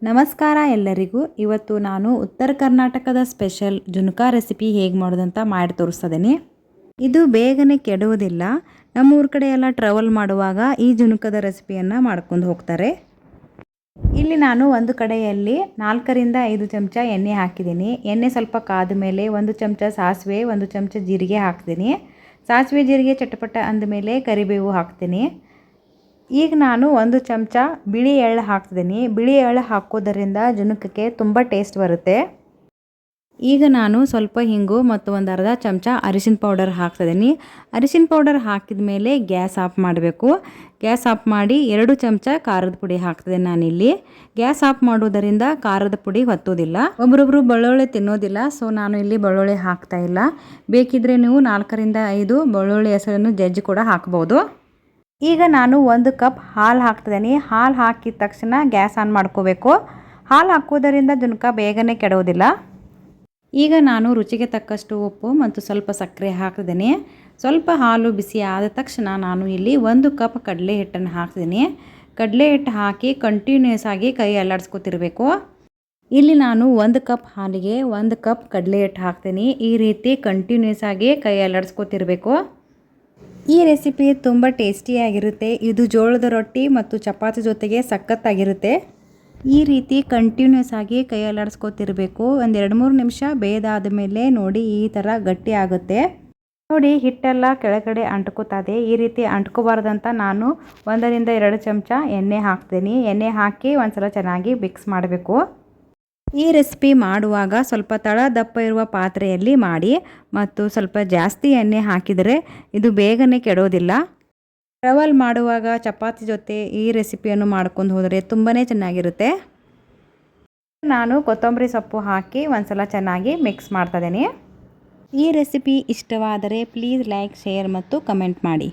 ನಮಸ್ಕಾರ ಎಲ್ಲರಿಗೂ. ಇವತ್ತು ನಾನು ಉತ್ತರ ಕರ್ನಾಟಕದ ಸ್ಪೆಷಲ್ ಜುನ್ಕಾ ರೆಸಿಪಿ ಹೇಗೆ ಮಾಡೋದಂತ ಮಾಡಿ ತೋರಿಸ್ತಿದ್ದೀನಿ. ಇದು ಬೇಗನೆ ಕೆಡುವುದಿಲ್ಲ. ನಮ್ಮೂರ ಕಡೆ ಎಲ್ಲ ಟ್ರಾವೆಲ್ ಮಾಡುವಾಗ ಈ ಜುನ್ಕದ ರೆಸಿಪಿಯನ್ನು ಮಾಡ್ಕೊಂಡು ಹೋಗ್ತಾರೆ. ಇಲ್ಲಿ ನಾನು ಒಂದು ಕಡೆಯಲ್ಲಿ 4 ರಿಂದ 5 ಚಮಚ ಎಣ್ಣೆ ಹಾಕಿದ್ದೀನಿ. ಎಣ್ಣೆ ಸ್ವಲ್ಪ ಕಾದ ಮೇಲೆ 1 ಚಮಚ ಸಾಸಿವೆ, 1 ಚಮಚ ಜೀರಿಗೆ ಹಾಕ್ತೀನಿ. ಸಾಸಿವೆ ಜೀರಿಗೆ ಚಟಪಟ ಅಂದಮೇಲೆ ಕರಿಬೇವು ಹಾಕ್ತೀನಿ. ಈಗ ನಾನು 1 ಚಮಚ ಬಿಳಿ ಎಳ್ಳು ಹಾಕ್ತಿದ್ದೀನಿ. ಬಿಳಿ ಎಳ್ಳು ಹಾಕೋದರಿಂದ ಜುನ್ಕಕ್ಕೆ ತುಂಬ ಟೇಸ್ಟ್ ಬರುತ್ತೆ. ಈಗ ನಾನು ಸ್ವಲ್ಪ ಹಿಂಗು ಮತ್ತು 1/2 ಚಮಚ ಅರಿಶಿನ ಪೌಡರ್ ಹಾಕ್ತಿದ್ದೀನಿ. ಅರಿಶಿನ ಪೌಡರ್ ಹಾಕಿದ ಮೇಲೆ ಗ್ಯಾಸ್ ಆಫ್ ಮಾಡಬೇಕು. ಗ್ಯಾಸ್ ಆಫ್ ಮಾಡಿ 2 ಚಮಚ ಖಾರದ ಪುಡಿ ಹಾಕ್ತಿದ್ದೀನಿ ನಾನಿಲ್ಲಿ. ಗ್ಯಾಸ್ ಆಫ್ ಮಾಡೋದರಿಂದ ಖಾರದ ಪುಡಿ ಹೊತ್ತೋದಿಲ್ಲ. ಒಬ್ಬರೊಬ್ಬರು ಬೆಳ್ಳುಳ್ಳಿ ತಿನ್ನೋದಿಲ್ಲ, ಸೊ ನಾನು ಇಲ್ಲಿ ಬೆಳ್ಳುಳ್ಳಿ ಹಾಕ್ತಾ ಇಲ್ಲ. ಬೇಕಿದ್ರೆ ನೀವು 4 ರಿಂದ 5 ಬೆಳ್ಳುಳ್ಳಿ ಹೆಸರನ್ನು ಜಜ್ಜಿ ಕೂಡ ಹಾಕ್ಬೋದು. ಈಗ ನಾನು 1 ಕಪ್ ಹಾಲು ಹಾಕ್ತಿದ್ದೀನಿ. ಹಾಲು ಹಾಕಿದ ತಕ್ಷಣ ಗ್ಯಾಸ್ ಆನ್ ಮಾಡ್ಕೋಬೇಕು. ಹಾಲು ಹಾಕೋದರಿಂದ ಜುನ್ಕಾ ಬೇಗನೆ ಕೆಡೋದಿಲ್ಲ. ಈಗ ನಾನು ರುಚಿಗೆ ತಕ್ಕಷ್ಟು ಉಪ್ಪು ಮತ್ತು ಸ್ವಲ್ಪ ಸಕ್ಕರೆ ಹಾಕ್ತಿದ್ದೀನಿ. ಸ್ವಲ್ಪ ಹಾಲು ಬಿಸಿ ಆದ ತಕ್ಷಣ ನಾನು ಇಲ್ಲಿ 1 ಕಪ್ ಕಡಲೆ ಹಿಟ್ಟನ್ನು ಹಾಕ್ತಿದ್ದೀನಿ. ಕಡಲೆ ಹಿಟ್ಟು ಹಾಕಿ ಕಂಟಿನ್ಯೂಸ್ ಆಗಿ ಕೈ ಅಲ್ಲಾಡಿಸ್ಕೊತಿರ್ಬೇಕು. ಇಲ್ಲಿ ನಾನು 1 ಕಪ್ ಹಾಲಿಗೆ 1 ಕಪ್ ಕಡಲೆ ಹಿಟ್ಟು ಹಾಕ್ತೀನಿ. ಈ ರೀತಿ ಕಂಟಿನ್ಯೂಸ್ ಆಗಿ ಕೈ ಅಲ್ಲಾಡಿಸ್ಕೊತಿರ್ಬೇಕು. ಈ ರೆಸಿಪಿ ತುಂಬ ಟೇಸ್ಟಿಯಾಗಿರುತ್ತೆ. ಇದು ಜೋಳದ ರೊಟ್ಟಿ ಮತ್ತು ಚಪಾತಿ ಜೊತೆಗೆ ಸಖತ್ತಾಗಿರುತ್ತೆ. ಈ ರೀತಿ ಕಂಟಿನ್ಯೂಸ್ ಆಗಿ ಕೈ ಅಲ್ಲಾಡಿಸ್ಕೊತಿರ್ಬೇಕು. ಒಂದು 2-3 ನಿಮಿಷ ಬೇಯ್ದಾದ ಮೇಲೆ ನೋಡಿ ಈ ಥರ ಗಟ್ಟಿ ಆಗುತ್ತೆ. ನೋಡಿ ಹಿಟ್ಟೆಲ್ಲ ಕೆಳಗಡೆ ಅಂಟ್ಕೋತದೆ. ಈ ರೀತಿ ಅಂಟ್ಕೋಬಾರ್ದಂತ ನಾನು 1 ರಿಂದ 2 ಚಮಚ ಎಣ್ಣೆ ಹಾಕ್ತೀನಿ. ಎಣ್ಣೆ ಹಾಕಿ ಒಂದ್ಸಲ ಚೆನ್ನಾಗಿ ಮಿಕ್ಸ್ ಮಾಡಬೇಕು. ಈ ರೆಸಿಪಿ ಮಾಡುವಾಗ ಸ್ವಲ್ಪ ತಳ ದಪ್ಪ ಇರುವ ಪಾತ್ರೆಯಲ್ಲಿ ಮಾಡಿ ಮತ್ತು ಸ್ವಲ್ಪ ಜಾಸ್ತಿ ಎಣ್ಣೆ ಹಾಕಿದರೆ ಇದು ಬೇಗನೆ ಕೆಡೋದಿಲ್ಲ. ಟ್ರಾವೆಲ್ ಮಾಡುವಾಗ ಚಪಾತಿ ಜೊತೆ ಈ ರೆಸಿಪಿಯನ್ನು ಮಾಡ್ಕೊಂಡು ಹೋದರೆ ತುಂಬಾ ಚೆನ್ನಾಗಿರುತ್ತೆ. ನಾನು ಕೊತ್ತಂಬರಿ ಸೊಪ್ಪು ಹಾಕಿ ಒಂದ್ಸಲ ಚೆನ್ನಾಗಿ ಮಿಕ್ಸ್ ಮಾಡ್ತಾ ಇದ್ದೀನಿ. ಈ ರೆಸಿಪಿ ಇಷ್ಟವಾದರೆ ಪ್ಲೀಸ್ ಲೈಕ್, ಶೇರ್ ಮತ್ತು ಕಮೆಂಟ್ ಮಾಡಿ.